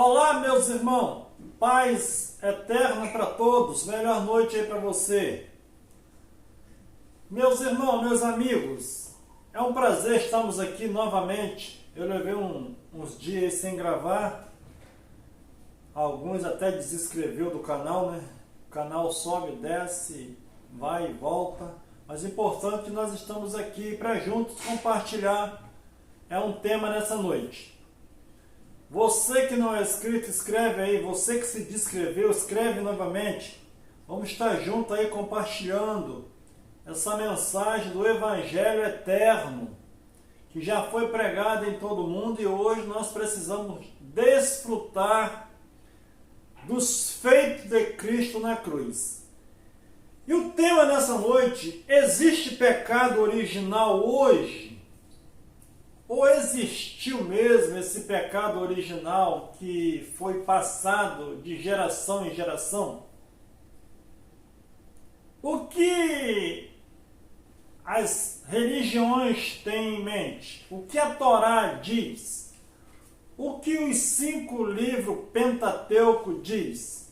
Olá, meus irmãos, paz eterna para todos, melhor noite aí para você. Meus irmãos, meus amigos, é um prazer estarmos aqui novamente. Eu levei uns dias sem gravar, alguns até desinscreveu do canal, né? O canal sobe, desce, vai e volta, mas o importante é que nós estamos aqui para juntos compartilhar um tema nessa noite. Você que não é inscrito, escreve aí. Você que se descreveu, escreve novamente. Vamos estar juntos aí compartilhando essa mensagem do Evangelho eterno, que já foi pregado em todo mundo e hoje nós precisamos desfrutar dos feitos de Cristo na cruz. E o tema nessa noite: existe pecado original hoje? Ou existiu mesmo esse pecado original que foi passado de geração em geração? O que as religiões têm em mente? O que a Torá diz? O que os 5 livros Pentateuco diz?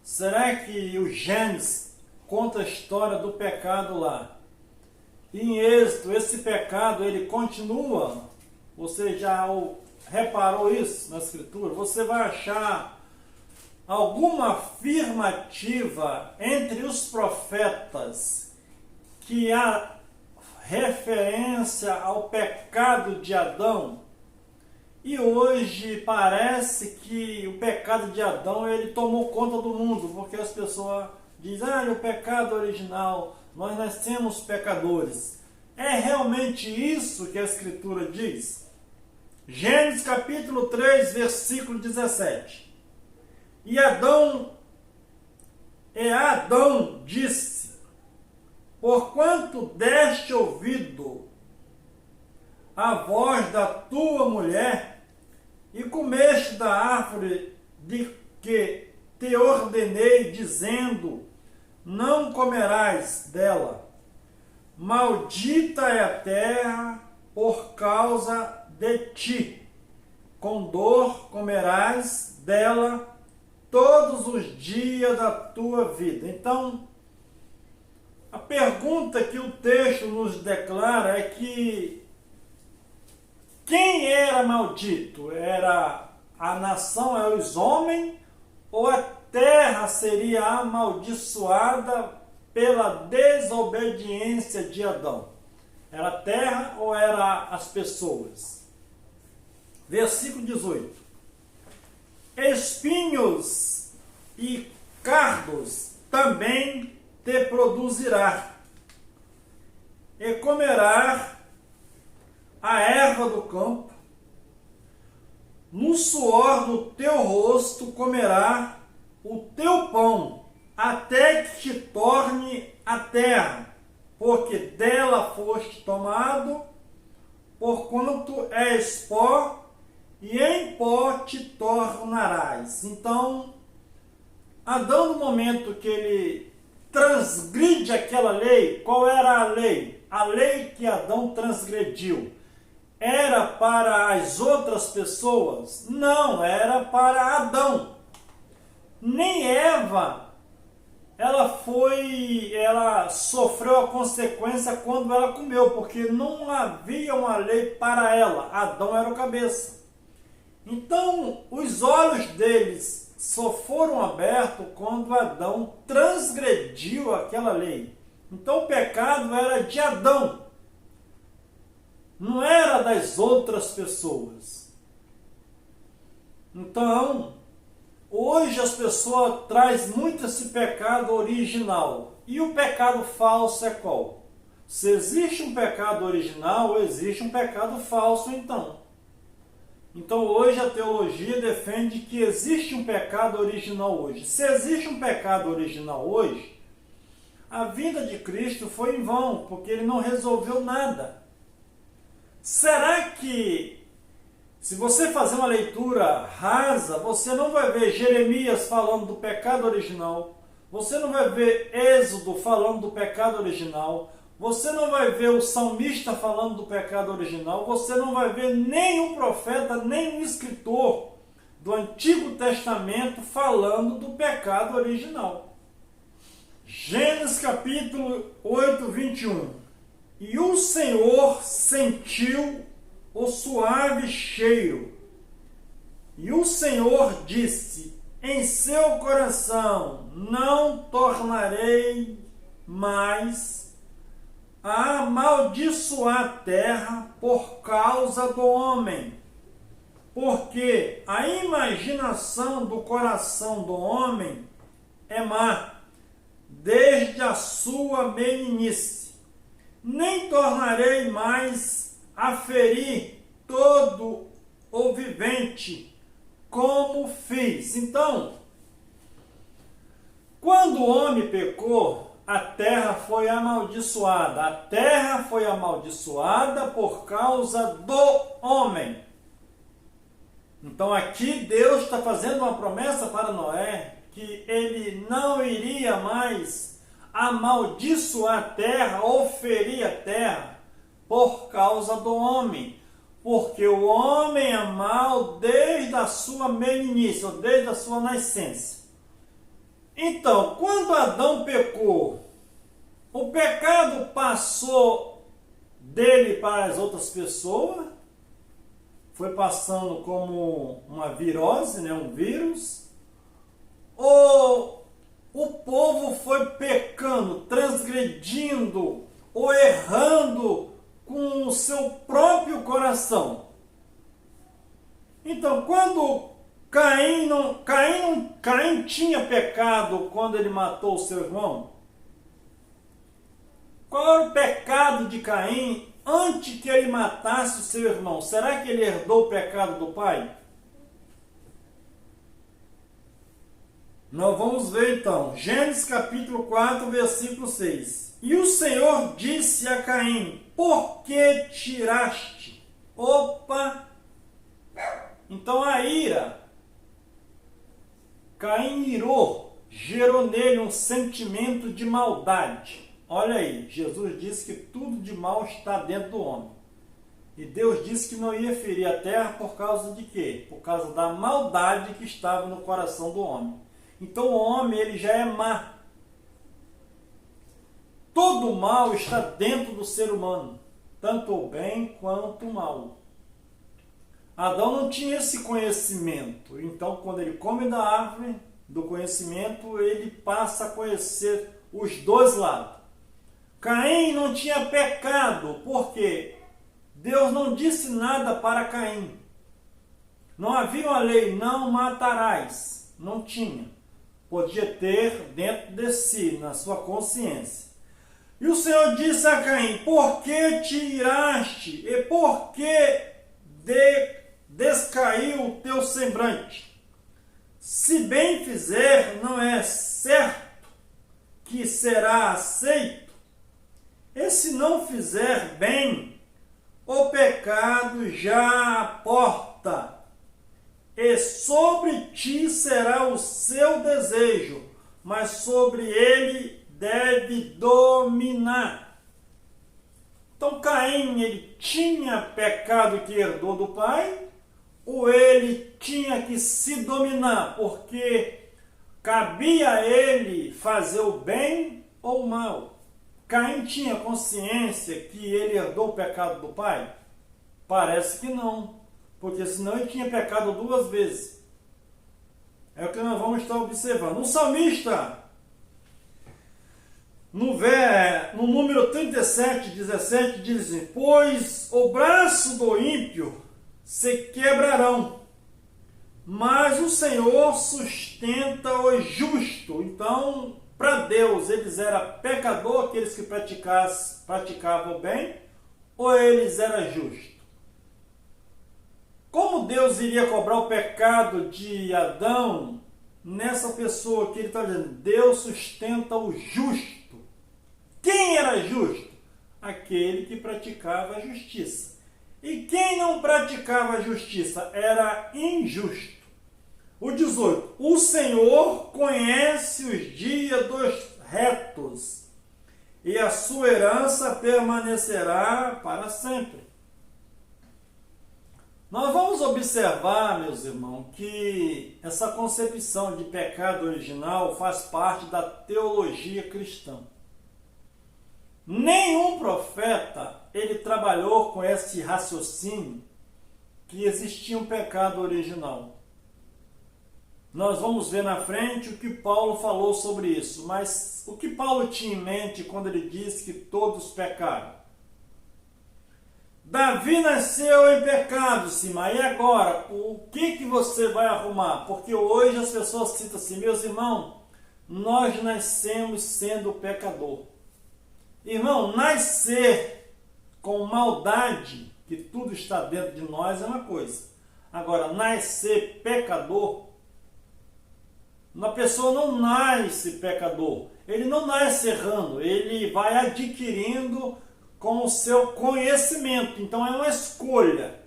Será que o Gênesis conta a história do pecado lá? E em Êxodo, esse pecado, ele continua. Você já reparou isso na Escritura? Você vai achar alguma afirmativa entre os profetas que há referência ao pecado de Adão? E hoje parece que o pecado de Adão, ele tomou conta do mundo, porque as pessoas dizem, o pecado original, nós nascemos pecadores. É realmente isso que a Escritura diz? Gênesis capítulo 3, versículo 17. E Adão disse: porquanto deste ouvido a voz da tua mulher e comeste da árvore de que te ordenei, dizendo, não comerás dela. Maldita é a terra por causa de ti. Com dor comerás dela todos os dias da tua vida. Então, a pergunta que o texto nos declara é que quem era maldito? Era a nação, os homens, ou a terra seria amaldiçoada pela desobediência de Adão? Era a terra ou era as pessoas? Versículo 18. Espinhos e cardos também te produzirá, e comerá a erva do campo, no suor do teu rosto comerá o teu pão, até que te torne a terra, porque dela foste tomado, porquanto és pó, e em pó te tornarás. Então, Adão, no momento que ele transgride aquela lei, qual era a lei? A lei que Adão transgrediu era para as outras pessoas? Não, era para Adão. Nem Eva, ela sofreu a consequência quando ela comeu, porque não havia uma lei para ela. Adão era o cabeça. Então, os olhos deles só foram abertos quando Adão transgrediu aquela lei. Então, o pecado era de Adão, não era das outras pessoas. Então, hoje as pessoas trazem muito esse pecado original. E o pecado falso é qual? Se existe um pecado original, existe um pecado falso então. Então hoje a teologia defende que existe um pecado original hoje. Se existe um pecado original hoje, a vinda de Cristo foi em vão, porque ele não resolveu nada. Será que, se você fazer uma leitura rasa, você não vai ver Jeremias falando do pecado original, você não vai ver Êxodo falando do pecado original, Você não vai ver o salmista falando do pecado original, você não vai ver nem o profeta, nem o escritor do Antigo Testamento falando do pecado original. Gênesis capítulo 8, 21. E o Senhor sentiu o suave cheiro, e o Senhor disse em seu coração: não tornarei mais a amaldiçoar a terra por causa do homem, porque a imaginação do coração do homem é má, desde a sua meninice. Nem tornarei mais a ferir todo o vivente, como fiz. Então, quando o homem pecou, a terra foi amaldiçoada. A terra foi amaldiçoada por causa do homem. Então aqui Deus está fazendo uma promessa para Noé, que ele não iria mais amaldiçoar a terra ou ferir a terra por causa do homem. Porque o homem é mau desde a sua meninice, ou desde a sua nascença. Então, quando Adão pecou, o pecado passou dele para as outras pessoas, foi passando como uma virose, um vírus, ou o povo foi pecando, transgredindo ou errando com o seu próprio coração. Então, quando Caim tinha pecado quando ele matou o seu irmão? Qual era o pecado de Caim antes que ele matasse o seu irmão? Será que ele herdou o pecado do pai? Nós vamos ver então, Gênesis capítulo 4, versículo 6. E o Senhor disse a Caim: por que tiraste? Opa! Então a ira, Caim irou, gerou nele um sentimento de maldade. Olha aí, Jesus disse que tudo de mal está dentro do homem. E Deus disse que não ia ferir a terra por causa de quê? Por causa da maldade que estava no coração do homem. Então o homem, ele já é má. Todo o mal está dentro do ser humano, tanto o bem quanto o mal. Adão não tinha esse conhecimento, então quando ele come da árvore do conhecimento, ele passa a conhecer os dois lados. Caim não tinha pecado, porque Deus não disse nada para Caim. Não havia uma lei, não matarás. Não tinha. Podia ter dentro de si, na sua consciência. E o Senhor disse a Caim: por que te iraste? E por que descaiu o teu semblante? Se bem fizer, não é certo que será aceito? E se não fizer bem, o pecado já aporta, e sobre ti será o seu desejo, mas sobre ele deve dominar. Então Caim, ele tinha pecado que herdou do pai, ou ele tinha que se dominar, porque cabia a ele fazer o bem ou o mal. Caim tinha consciência que ele herdou o pecado do pai? Parece que não, porque senão ele tinha pecado duas vezes. É o que nós vamos estar observando. O salmista, no número 37, 17, diz assim: pois o braço do ímpio se quebrarão, mas o Senhor sustenta o justo. Então, para Deus, eles eram pecador, aqueles que praticavam o bem, ou eles eram justos? Como Deus iria cobrar o pecado de Adão nessa pessoa que ele está dizendo? Deus sustenta o justo. Quem era justo? Aquele que praticava a justiça. E quem não praticava a justiça era injusto. O 18. O Senhor conhece os dias dos retos e a sua herança permanecerá para sempre. Nós vamos observar, meus irmãos, que essa concepção de pecado original faz parte da teologia cristã. Nenhum profeta ele trabalhou com esse raciocínio que existia um pecado original. Nós vamos ver na frente o que Paulo falou sobre isso, mas o que Paulo tinha em mente quando ele disse que todos pecaram? Davi nasceu em pecado, Simar. E agora, o que você vai arrumar? Porque hoje as pessoas citam assim, meus irmãos, nós nascemos sendo pecador. Irmão, nascer com maldade, que tudo está dentro de nós, é uma coisa. Agora, nascer pecador, uma pessoa não nasce pecador. Ele não nasce errando, ele vai adquirindo com o seu conhecimento. Então é uma escolha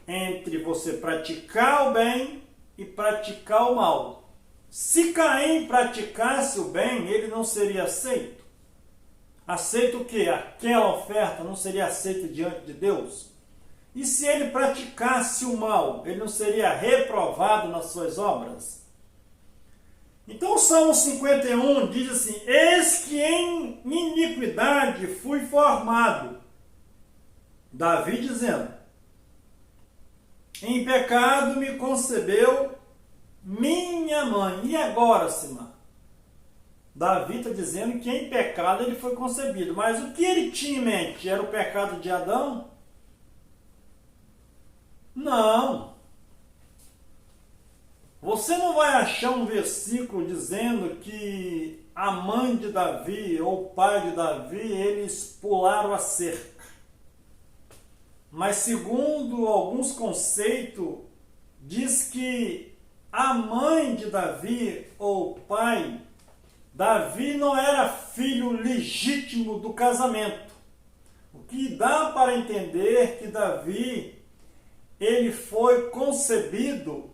entre você praticar o bem e praticar o mal. Se Caim praticasse o bem, ele não seria aceito. Aceito o quê? Aquela oferta não seria aceita diante de Deus? E se ele praticasse o mal, ele não seria reprovado nas suas obras? Então o Salmo 51 diz assim, eis que em iniquidade fui formado. Davi dizendo, em pecado me concebeu minha mãe. E agora, Simar? Davi está dizendo que em pecado ele foi concebido. Mas o que ele tinha em mente? Era o pecado de Adão? Não. Você não vai achar um versículo dizendo que a mãe de Davi ou o pai de Davi, eles pularam a cerca. Mas segundo alguns conceitos, diz que a mãe de Davi ou o pai, Davi não era filho legítimo do casamento. O que dá para entender que Davi, ele foi concebido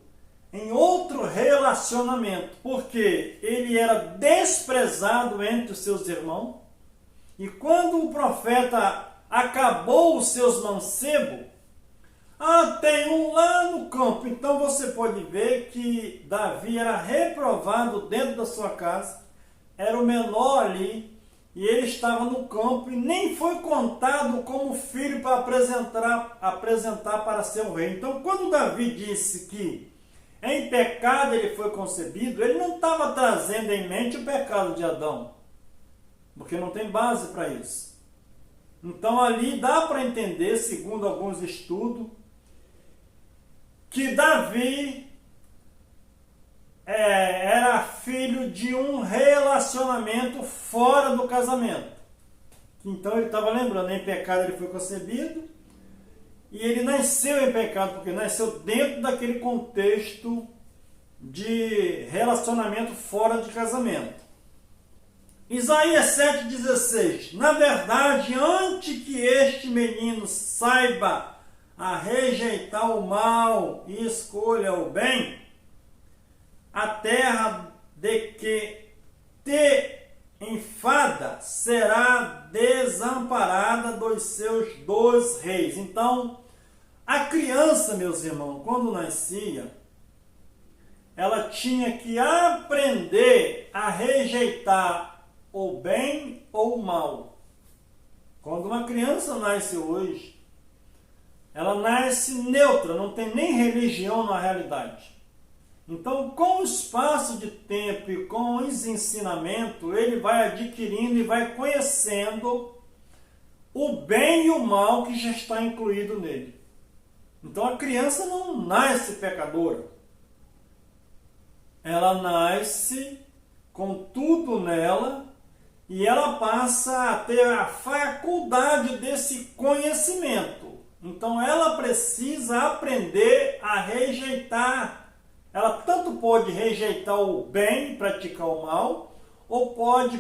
em outro relacionamento, porque ele era desprezado entre os seus irmãos, e quando o profeta acabou os seus mancebos, tem um lá no campo. Então você pode ver que Davi era reprovado dentro da sua casa, era o menor ali, e ele estava no campo e nem foi contado como filho para apresentar para ser o rei. Então quando Davi disse que em pecado ele foi concebido, ele não estava trazendo em mente o pecado de Adão, porque não tem base para isso. Então ali dá para entender, segundo alguns estudos, que Davi era filho de um relacionamento fora do casamento. Então ele estava lembrando, em pecado ele foi concebido, e ele nasceu em pecado, porque nasceu dentro daquele contexto de relacionamento fora de casamento. Isaías 7,16. Na verdade, antes que este menino saiba a rejeitar o mal e escolha o bem, a terra de que te enfada será desamparada dos seus dois reis. Então, a criança, meus irmãos, quando nascia, ela tinha que aprender a rejeitar o bem ou o mal. Quando uma criança nasce hoje, ela nasce neutra, não tem nem religião na realidade. Então, com o espaço de tempo e com os ensinamentos, ele vai adquirindo e vai conhecendo o bem e o mal que já está incluído nele. Então, a criança não nasce pecadora. Ela nasce com tudo nela e ela passa a ter a faculdade desse conhecimento. Então, ela precisa aprender a rejeitar. Ela tanto pode rejeitar o bem e praticar o mal, ou pode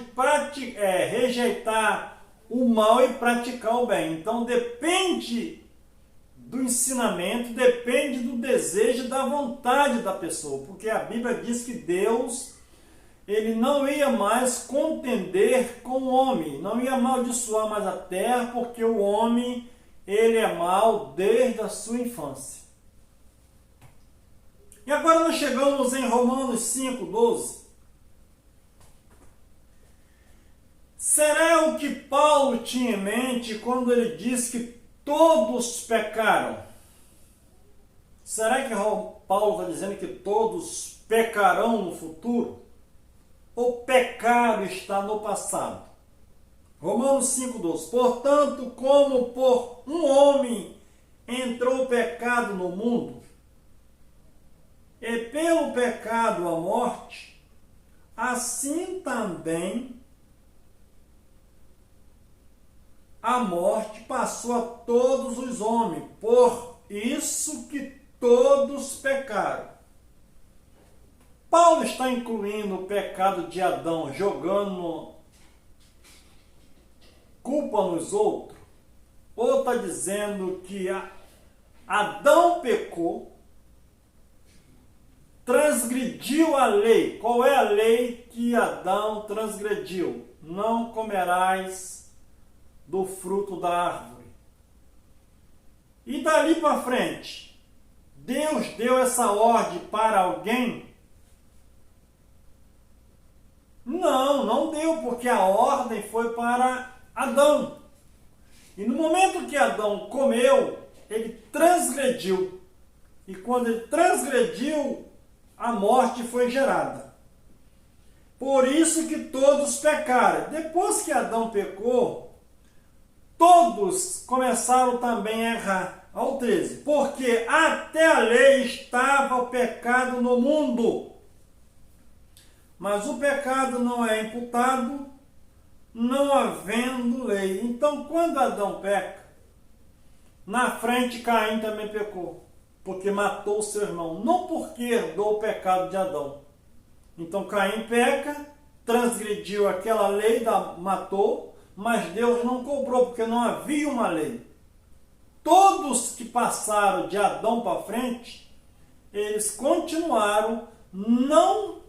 rejeitar o mal e praticar o bem. Então depende do ensinamento, depende do desejo, da vontade da pessoa. Porque a Bíblia diz que Deus, ele não ia mais contender com o homem, não ia amaldiçoar mais a terra, porque o homem, ele é mau desde a sua infância. E agora nós chegamos em Romanos 5:12. Será o que Paulo tinha em mente quando ele diz que todos pecaram? Será que Paulo está dizendo que todos pecarão no futuro? O pecado está no passado. Romanos 5:12. Portanto, como por um homem entrou o pecado no mundo, e pelo pecado a morte, assim também a morte passou a todos os homens, por isso que todos pecaram. Paulo está incluindo o pecado de Adão, jogando culpa nos outros? Ou está dizendo que Adão pecou, transgrediu a lei? Qual é a lei que Adão transgrediu? Não comerás do fruto da árvore. E dali para frente, Deus deu essa ordem para alguém? Não deu, porque a ordem foi para Adão. E no momento que Adão comeu, ele transgrediu. E quando ele transgrediu, a morte foi gerada. Por isso que todos pecaram. Depois que Adão pecou, todos começaram também a errar. Ao 13. Porque até a lei estava o pecado no mundo. Mas o pecado não é imputado, não havendo lei. Então, quando Adão peca, na frente Caim também pecou, porque matou o seu irmão, não porque herdou o pecado de Adão. Então Caim peca, transgrediu aquela lei, matou, mas Deus não cobrou, porque não havia uma lei. Todos que passaram de Adão para frente, eles continuaram não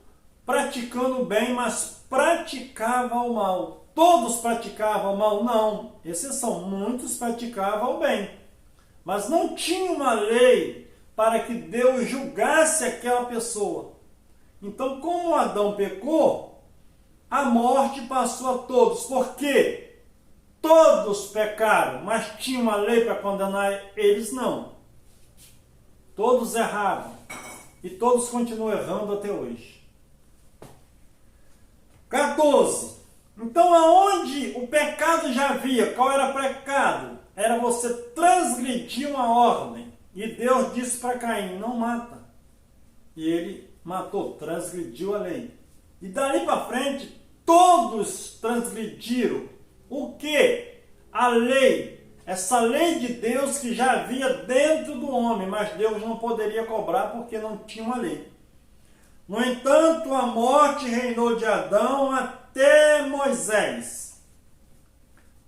praticando o bem, mas praticavam o mal. Todos praticavam o mal? Não. Exceção, muitos praticavam o bem. Mas não tinha uma lei para que Deus julgasse aquela pessoa. Então, como Adão pecou, a morte passou a todos. Por quê? Todos pecaram, mas tinha uma lei para condenar eles? Não. Todos erraram. E todos continuam errando até hoje. 14. Então, aonde o pecado já havia, qual era o pecado? Era você transgredir uma ordem. E Deus disse para Caim, não mata. E ele matou, transgrediu a lei. E dali para frente, todos transgrediram. O que? A lei. Essa lei de Deus que já havia dentro do homem, mas Deus não poderia cobrar porque não tinha uma lei. No entanto, a morte reinou de Adão até Moisés,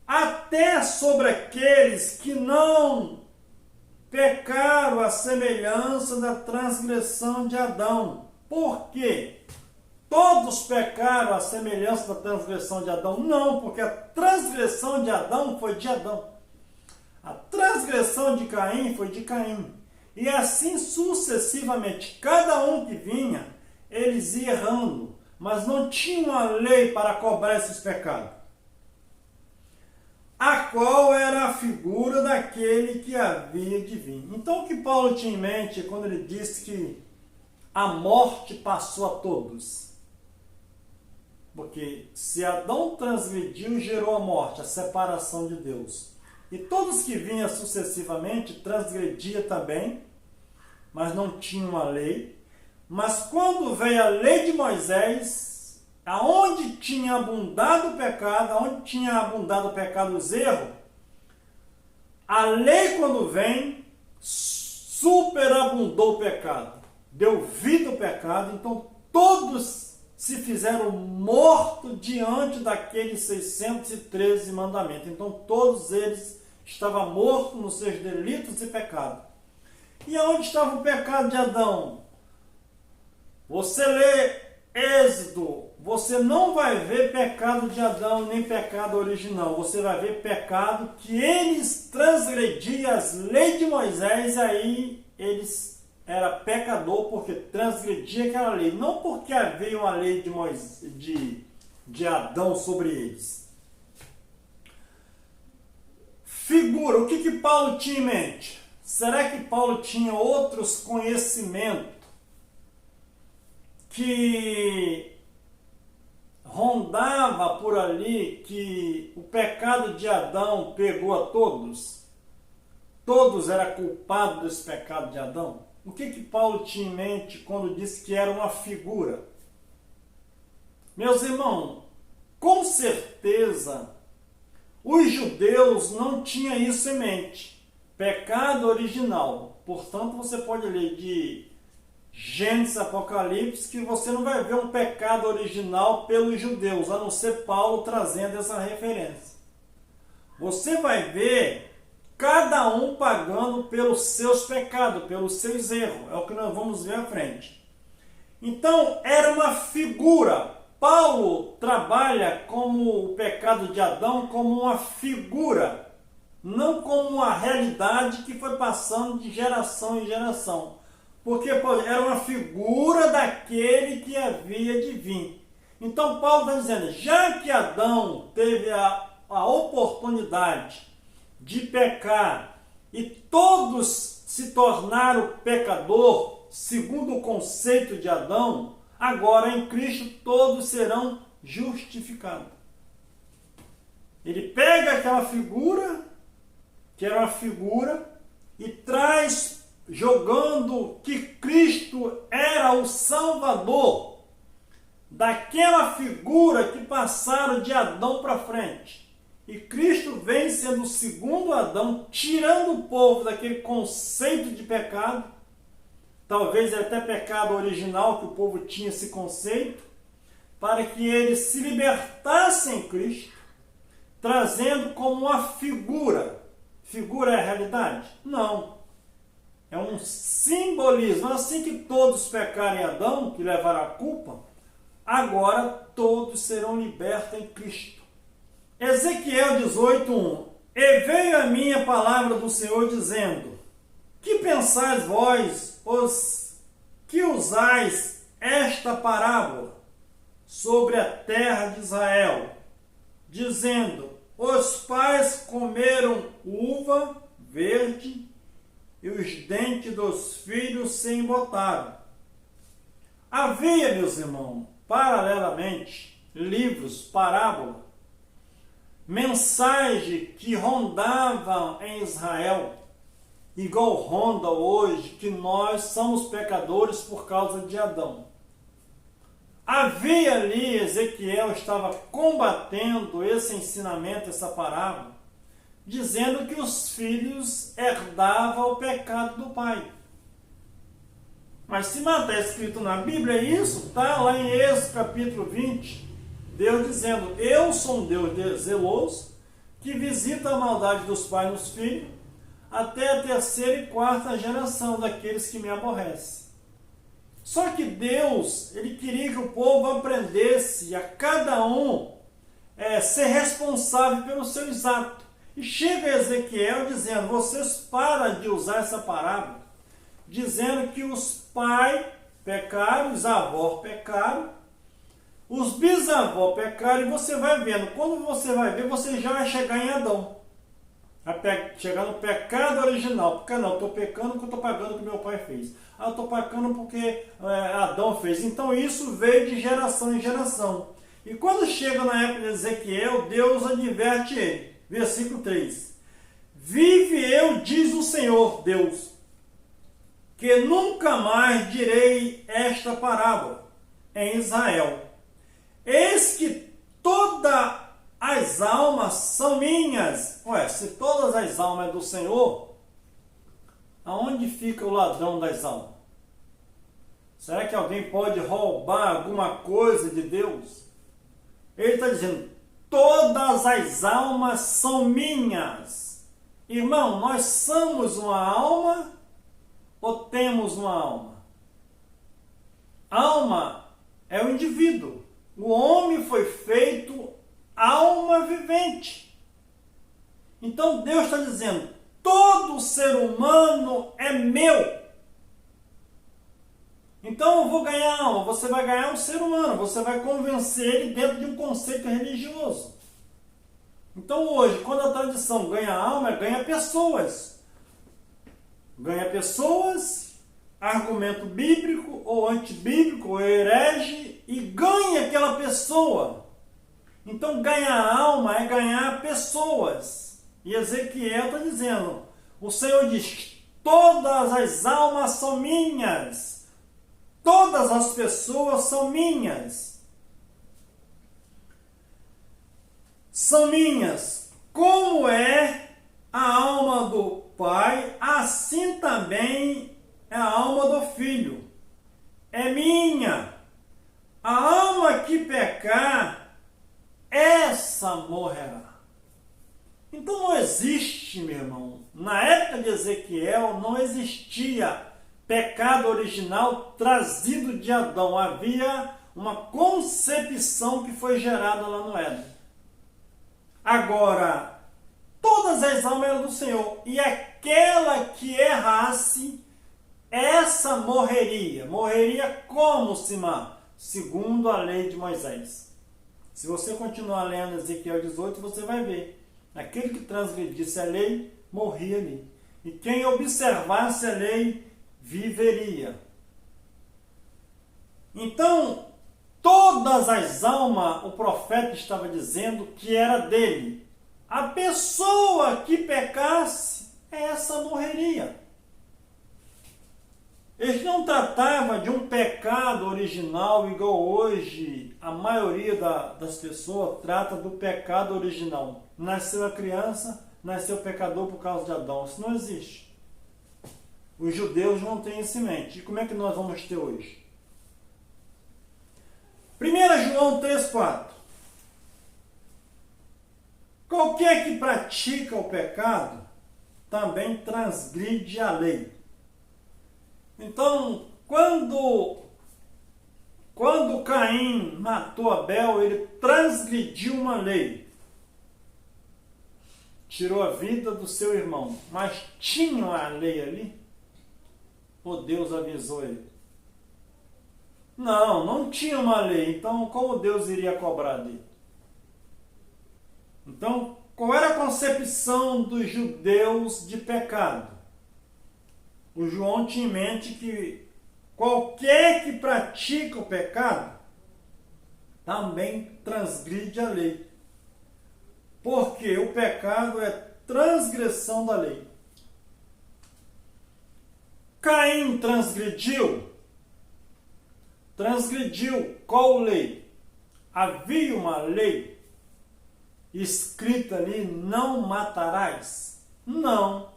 até sobre aqueles que não pecaram à semelhança da transgressão de Adão. Por quê? Todos pecaram à semelhança da transgressão de Adão? Não, porque a transgressão de Adão foi de Adão. A transgressão de Caim foi de Caim. E assim sucessivamente, cada um que vinha, eles iam errando, mas não tinha uma lei para cobrar esses pecados. A qual era a figura daquele que havia de vir. Então o que Paulo tinha em mente quando ele disse que a morte passou a todos? Porque se Adão transgrediu, gerou a morte, a separação de Deus. E todos que vinham sucessivamente transgrediam também, mas não tinham uma lei. Mas quando veio a lei de Moisés, aonde tinha abundado o pecado, aonde tinha abundado o pecado, os erros, a lei quando vem, superabundou o pecado. Deu vida ao pecado, então todos se fizeram mortos diante daqueles 613 mandamentos. Então todos eles estavam mortos nos seus delitos e pecados. E aonde estava o pecado de Adão? Você lê Êxodo, você não vai ver pecado de Adão nem pecado original. Você vai ver pecado que eles transgrediam as leis de Moisés, e aí eles era pecador porque transgredia aquela lei, não porque havia uma lei de Moisés, de Adão sobre eles. Figura, o que Paulo tinha em mente? Será que Paulo tinha outros conhecimentos que rondava por ali, que o pecado de Adão pegou a todos? Todos eram culpados desse pecado de Adão? O que Paulo tinha em mente quando disse que era uma figura? Meus irmãos, com certeza os judeus não tinham isso em mente. Pecado original. Portanto, você pode ler de Gênesis, Apocalipse, que você não vai ver um pecado original pelos judeus, a não ser Paulo trazendo essa referência. Você vai ver cada um pagando pelos seus pecados, pelos seus erros. É o que nós vamos ver à frente. Então, era uma figura. Paulo trabalha como o pecado de Adão como uma figura, não como uma realidade que foi passando de geração em geração. Porque era uma figura daquele que havia de vir. Então, Paulo está dizendo, já que Adão teve a oportunidade de pecar e todos se tornaram pecador segundo o conceito de Adão, agora em Cristo todos serão justificados. Ele pega aquela figura, que era uma figura, e traz, jogando que Cristo era o Salvador daquela figura que passaram de Adão para frente. E Cristo vem sendo o segundo Adão, tirando o povo daquele conceito de pecado, talvez até pecado original que o povo tinha esse conceito, para que eles se libertassem em Cristo, trazendo como uma figura. Figura é a realidade? Não. É um simbolismo. Assim que todos pecarem em Adão, que levaram a culpa, agora todos serão libertos em Cristo. Ezequiel 18:1. E veio a mim a palavra do Senhor dizendo, que pensais vós, os que usais esta parábola sobre a terra de Israel, dizendo, os pais comeram uva verde e os dentes dos filhos se embotaram. Havia, meus irmãos, paralelamente, livros, parábola, mensagem que rondavam em Israel, igual ronda hoje, que nós somos pecadores por causa de Adão. Havia ali, Ezequiel estava combatendo esse ensinamento, essa parábola, dizendo que os filhos herdavam o pecado do pai. Mas se não está escrito na Bíblia isso, está lá em Êxodo capítulo 20, Deus dizendo, eu sou um Deus zeloso, que visita a maldade dos pais nos filhos, até a terceira e quarta geração daqueles que me aborrecem. Só que Deus, ele queria que o povo aprendesse a cada um ser responsável pelos seus atos. E chega Ezequiel dizendo, vocês param de usar essa parábola, dizendo que os pais pecaram, os avós pecaram, os bisavós pecaram, e você vai vendo, quando você vai ver, você já vai chegar em Adão. Vai chegar no pecado original. Porque não, eu estou pecando porque eu estou pagando o que meu pai fez. Eu estou pecando porque Adão fez. Então isso veio de geração em geração. E quando chega na época de Ezequiel, Deus adverte ele. Versículo 3. Vive eu, diz o Senhor Deus, que nunca mais direi esta parábola em Israel. Eis que todas as almas são minhas. Ué, se todas as almas é do Senhor, aonde fica o ladrão das almas? Será que alguém pode roubar alguma coisa de Deus? Ele está dizendo, todas as almas são minhas. Irmão, nós somos uma alma ou temos uma alma? Alma é o indivíduo. vivente. Então Deus está dizendo, todo ser humano é meu. Então eu vou ganhar alma, você vai ganhar um ser humano, você vai convencer ele dentro de um conceito religioso. Então hoje, quando a tradição ganha alma, ganha pessoas. Ganha pessoas, argumento bíblico ou antibíblico ou herege, e ganha aquela pessoa. Então ganhar alma é ganhar pessoas. E Ezequiel está dizendo, o Senhor diz, todas as almas são minhas. Todas as pessoas são minhas. São minhas. Como é a alma do Pai, assim também é a alma do Filho. É minha. A alma que pecar, essa morrerá. Então não existe, meu irmão. Na época de Ezequiel não existia pecado original trazido de Adão. Havia uma concepção que foi gerada lá no Éden. Agora, todas as almas eram do Senhor. E aquela que errasse, essa morreria. Morreria como, Simar? Segundo a lei de Moisés. Se você continuar lendo Ezequiel 18, você vai ver. Aquele que transgredisse a lei, morria ali. E quem observasse a lei, viveria. Então, todas as almas, o profeta estava dizendo que era dele. A pessoa que pecasse, essa morreria. Ele não tratava de um pecado original, igual hoje a maioria das pessoas trata do pecado original. Nasceu a criança, nasceu pecador por causa de Adão. Isso não existe. Os judeus não têm isso em mente. E como é que nós vamos ter hoje? 1 João 3,4. Qualquer que pratica o pecado também transgride a lei. Então, quando Caim matou Abel, ele transgrediu uma lei. Tirou a vida do seu irmão. Mas tinha uma lei ali? Ou Deus avisou ele? Não tinha uma lei. Então, como Deus iria cobrar dele? Então, qual era a concepção dos judeus de pecado? O João tinha em mente que qualquer que pratica o pecado também transgride a lei. Porque o pecado é transgressão da lei. Caim transgrediu? Transgrediu qual lei? Havia uma lei escrita ali, não matarás? Não,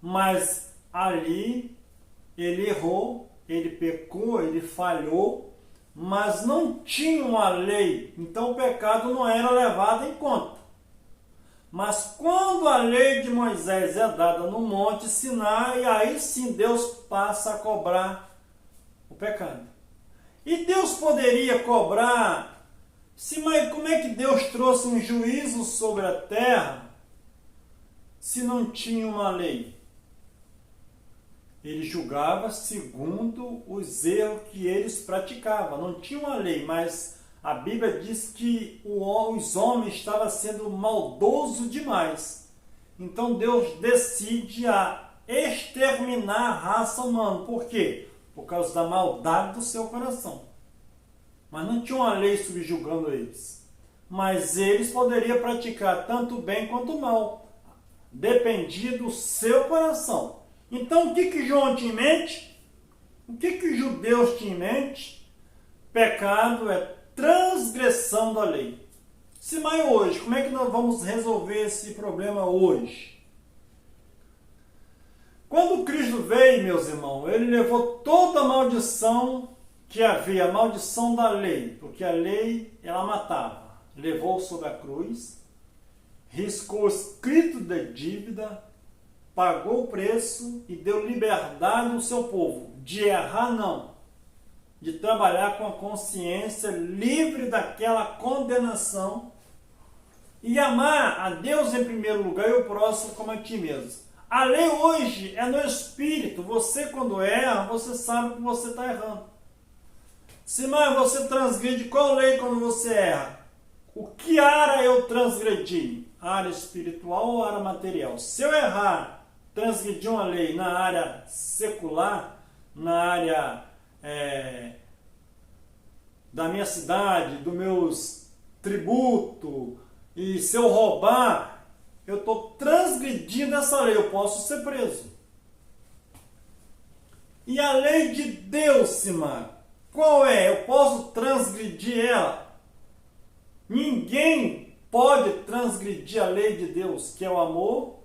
mas ali ele errou, ele pecou, ele falhou, mas não tinha uma lei, então o pecado não era levado em conta. Mas quando a lei de Moisés é dada no Monte Sinai, aí sim Deus passa a cobrar o pecado. E Deus poderia cobrar, mas como é que Deus trouxe um juízo sobre a terra se não tinha uma lei? Ele julgava segundo os erros que eles praticavam. Não tinha uma lei, mas a Bíblia diz que os homens estavam sendo maldosos demais. Então Deus decide a exterminar a raça humana. Por quê? Por causa da maldade do seu coração. Mas não tinha uma lei subjugando eles. Mas eles poderiam praticar tanto o bem quanto o mal. Dependia do seu coração. Então o que João tinha em mente? O que os judeus tinham em mente? Pecado é transgressão da lei. Mas hoje, como é que nós vamos resolver esse problema hoje? Quando Cristo veio, meus irmãos, ele levou toda a maldição que havia, a maldição da lei, porque a lei, ela matava. Levou sobre a cruz, riscou o escrito de dívida, pagou o preço e deu liberdade ao seu povo, de errar não, de trabalhar com a consciência livre daquela condenação E amar a Deus em primeiro lugar e o próximo como a ti mesmo. A lei hoje é no espírito. Você, quando erra, você sabe que você está errando. Se mais você transgride qual lei quando você erra? O que área eu transgredi? Área espiritual ou área material? Se eu errar, transgredir uma lei na área secular, na área da minha cidade, dos meus tributos, e se eu roubar, eu estou transgredindo essa lei, eu posso ser preso. E a lei de Deus, Simar, qual é? Eu posso transgredir ela? Ninguém pode transgredir a lei de Deus, que é o amor,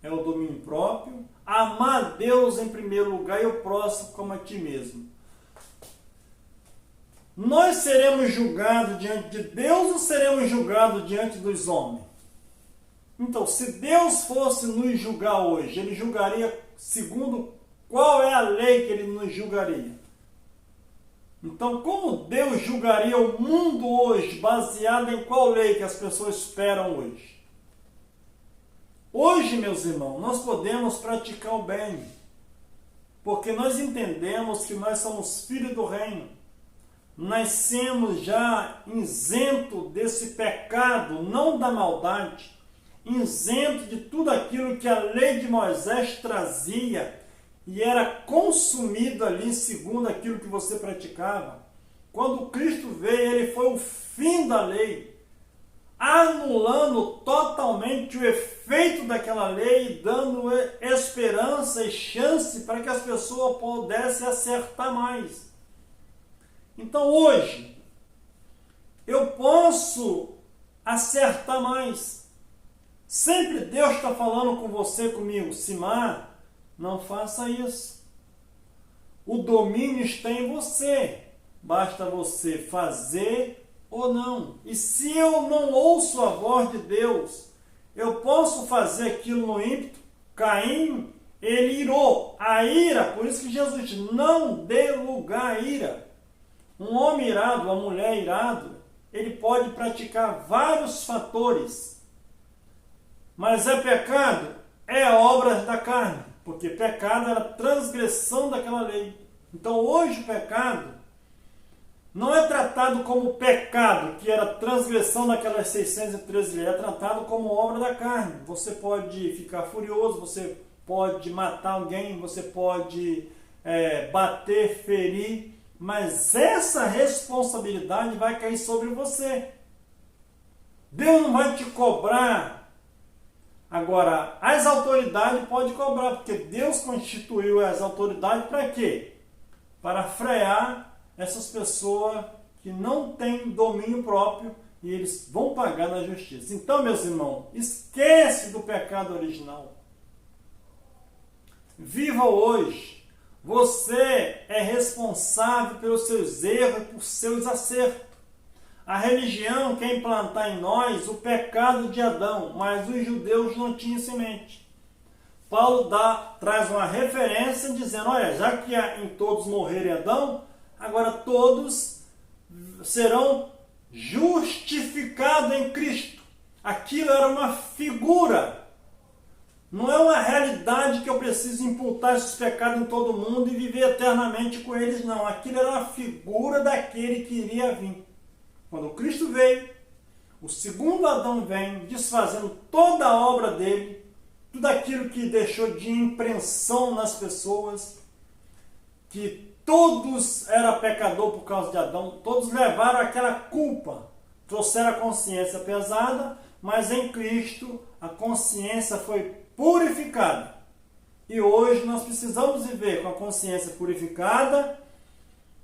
é o domínio próprio, amar a Deus em primeiro lugar e o próximo como a ti mesmo. Nós seremos julgados diante de Deus ou seremos julgados diante dos homens? Então, se Deus fosse nos julgar hoje, Ele julgaria segundo qual é a lei que Ele nos julgaria? Então, como Deus julgaria o mundo hoje, baseado em qual lei que as pessoas esperam hoje? Hoje, meus irmãos, nós podemos praticar o bem, porque nós entendemos que nós somos filhos do reino. Nascemos já isento desse pecado, não da maldade, isento de tudo aquilo que a lei de Moisés trazia e era consumido ali segundo aquilo que você praticava. Quando Cristo veio, ele foi o fim da lei, anulando totalmente o efeito daquela lei, dando esperança e chance para que as pessoas pudessem acertar mais. Então hoje, eu posso acertar mais. Sempre Deus está falando com você, comigo, Simar, não faça isso. O domínio está em você. Basta você fazer ou não. E se eu não ouço a voz de Deus, eu posso fazer aquilo no ímpeto. Caim, ele irou. A ira, por isso que Jesus diz, não dê lugar à ira. Um homem irado, uma mulher irado, ele pode praticar vários fatores. Mas é pecado? É obra da carne. Porque pecado era transgressão daquela lei. Então hoje o pecado não é tratado como pecado, que era transgressão daquelas 613 leis, é tratado como obra da carne. Você pode ficar furioso, você pode matar alguém, você pode bater, ferir, mas essa responsabilidade vai cair sobre você. Deus não vai te cobrar. Agora, as autoridades podem cobrar, porque Deus constituiu as autoridades para quê? Para frear essas pessoas que não têm domínio próprio e eles vão pagar na justiça. Então, meus irmãos, esquece do pecado original. Viva hoje. Você é responsável pelos seus erros e por seus acertos. A religião quer implantar em nós o pecado de Adão, mas os judeus não tinham isso em mente. Paulo traz uma referência dizendo, olha, já que em todos morreram Adão, agora todos serão justificados em Cristo. Aquilo era uma figura. Não é uma realidade que eu preciso imputar esses pecados em todo mundo e viver eternamente com eles, não. Aquilo era uma figura daquele que iria vir. Quando Cristo veio, o segundo Adão vem, desfazendo toda a obra dele, tudo aquilo que deixou de impressão nas pessoas, que todos eram pecadores por causa de Adão, todos levaram aquela culpa, trouxeram a consciência pesada, mas em Cristo a consciência foi purificada. E hoje nós precisamos viver com a consciência purificada,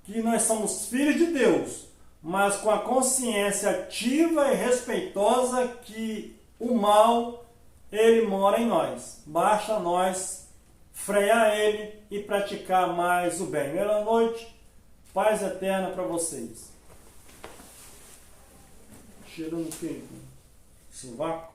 que nós somos filhos de Deus, mas com a consciência ativa e respeitosa que o mal, ele mora em nós. Basta nós frear ele e praticar mais o bem. Boa noite, paz eterna para vocês. Cheirando o quê? Sovaco?